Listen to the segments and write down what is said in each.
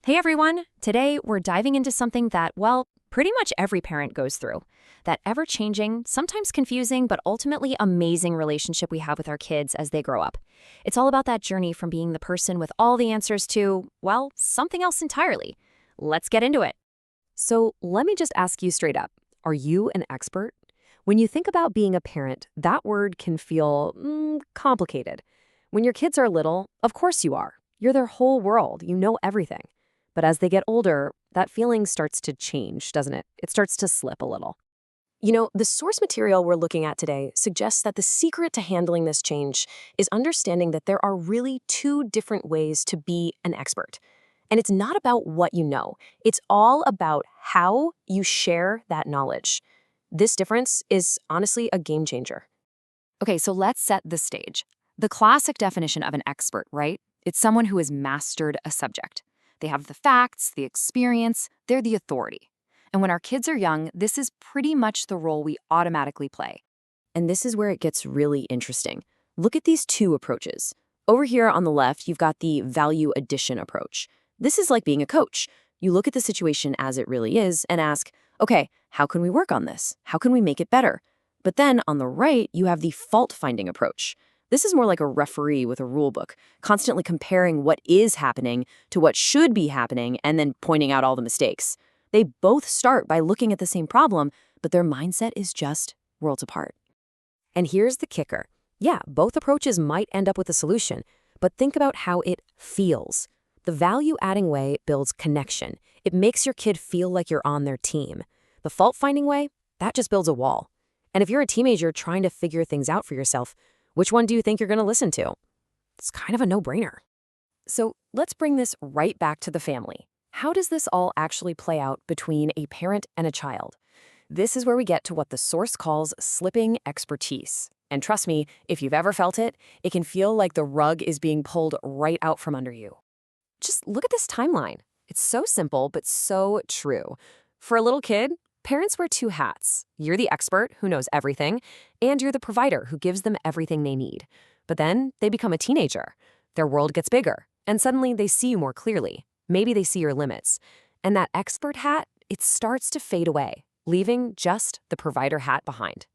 Hey everyone! Today we're diving into something that, well, pretty much every parent goes through. That ever changing, sometimes confusing, but ultimately amazing relationship we have with our kids as they grow up. It's all about that journey from being the person with all the answers to, well, something else entirely. Let's get into it. So let me just ask you straight up. Are you an expert? When you think about being a parent, that word can feel complicated. When your kids are little, of course you are. You're their whole world. You know everything. But as they get older, that feeling starts to change, doesn't it? It starts to slip a little. The source material we're looking at today suggests that the secret to handling this change is understanding that there are really two different ways to be an expert. And it's not about what you know. It's all about how you share that knowledge. This difference is honestly a game changer. Okay, so let's set the stage. The classic definition of an expert, right? It's someone who has mastered a subject. They have the facts, the experience, they're the authority. And when our kids are young, this is pretty much the role we automatically play. And this is where it gets really interesting. Look at these two approaches. Over here on the left, you've got the value addition approach. This is like being a coach. You look at the situation as it really is and ask, okay, how can we work on this? How can we make it better? But then on the right, you have the fault-finding approach. This is more like a referee with a rule book, constantly comparing what is happening to what should be happening and then pointing out all the mistakes. They both start by looking at the same problem, but their mindset is just worlds apart. And here's the kicker. Yeah, both approaches might end up with a solution, but think about how it feels. The value-adding way builds connection. It makes your kid feel like you're on their team. The fault-finding way, that just builds a wall. And if you're a teenager trying to figure things out for yourself, which one do you think you're going to listen to? It's kind of a no-brainer. So let's bring this right back to the family. How does this all actually play out between a parent and a child? This is where we get to what the source calls slipping expertise. And trust me, if you've ever felt it, it can feel like the rug is being pulled right out from under you. Just look at this timeline. It's so simple, but so true. For a little kid, parents wear two hats. You're the expert who knows everything, and you're the provider who gives them everything they need. But then they become a teenager. Their world gets bigger, and suddenly they see you more clearly. Maybe they see your limits. And that expert hat, it starts to fade away, leaving just the provider hat behind.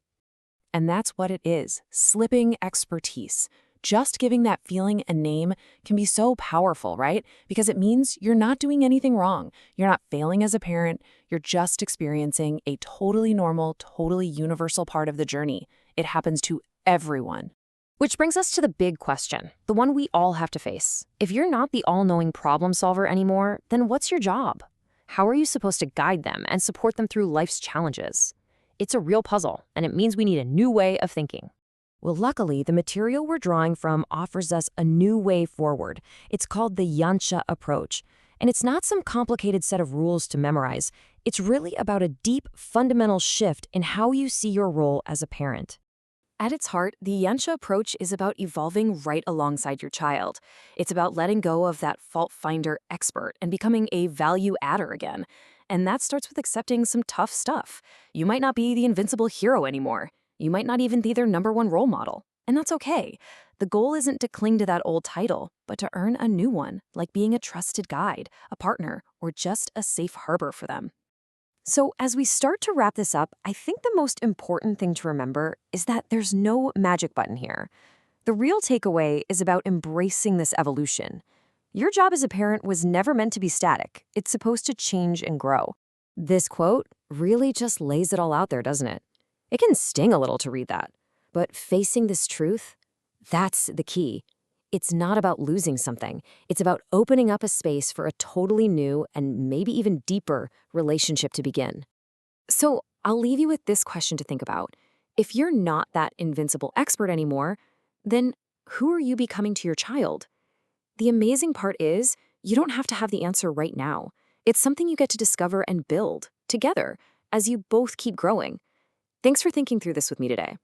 And that's what it is, slipping expertise. Just giving that feeling a name can be so powerful, right? Because it means you're not doing anything wrong. You're not failing as a parent. You're just experiencing a totally normal, totally universal part of the journey. It happens to everyone. Which brings us to the big question, the one we all have to face. If you're not the all-knowing problem solver anymore, then what's your job? How are you supposed to guide them and support them through life's challenges? It's a real puzzle, and it means we need a new way of thinking. Well, luckily, the material we're drawing from offers us a new way forward. It's called the Yansha approach. And it's not some complicated set of rules to memorize. It's really about a deep, fundamental shift in how you see your role as a parent. At its heart, the Yansha approach is about evolving right alongside your child. It's about letting go of that fault-finder expert and becoming a value adder again. And that starts with accepting some tough stuff. You might not be the invincible hero anymore. You might not even be their number one role model. And that's okay. The goal isn't to cling to that old title, but to earn a new one, like being a trusted guide, a partner, or just a safe harbor for them. So as we start to wrap this up, I think the most important thing to remember is that there's no magic button here. The real takeaway is about embracing this evolution. Your job as a parent was never meant to be static. It's supposed to change and grow. This quote really just lays it all out there, doesn't it? It can sting a little to read that. But facing this truth, that's the key. It's not about losing something. It's about opening up a space for a totally new and maybe even deeper relationship to begin. So I'll leave you with this question to think about. If you're not that invincible expert anymore, then who are you becoming to your child? The amazing part is you don't have to have the answer right now. It's something you get to discover and build together as you both keep growing. Thanks for thinking through this with me today.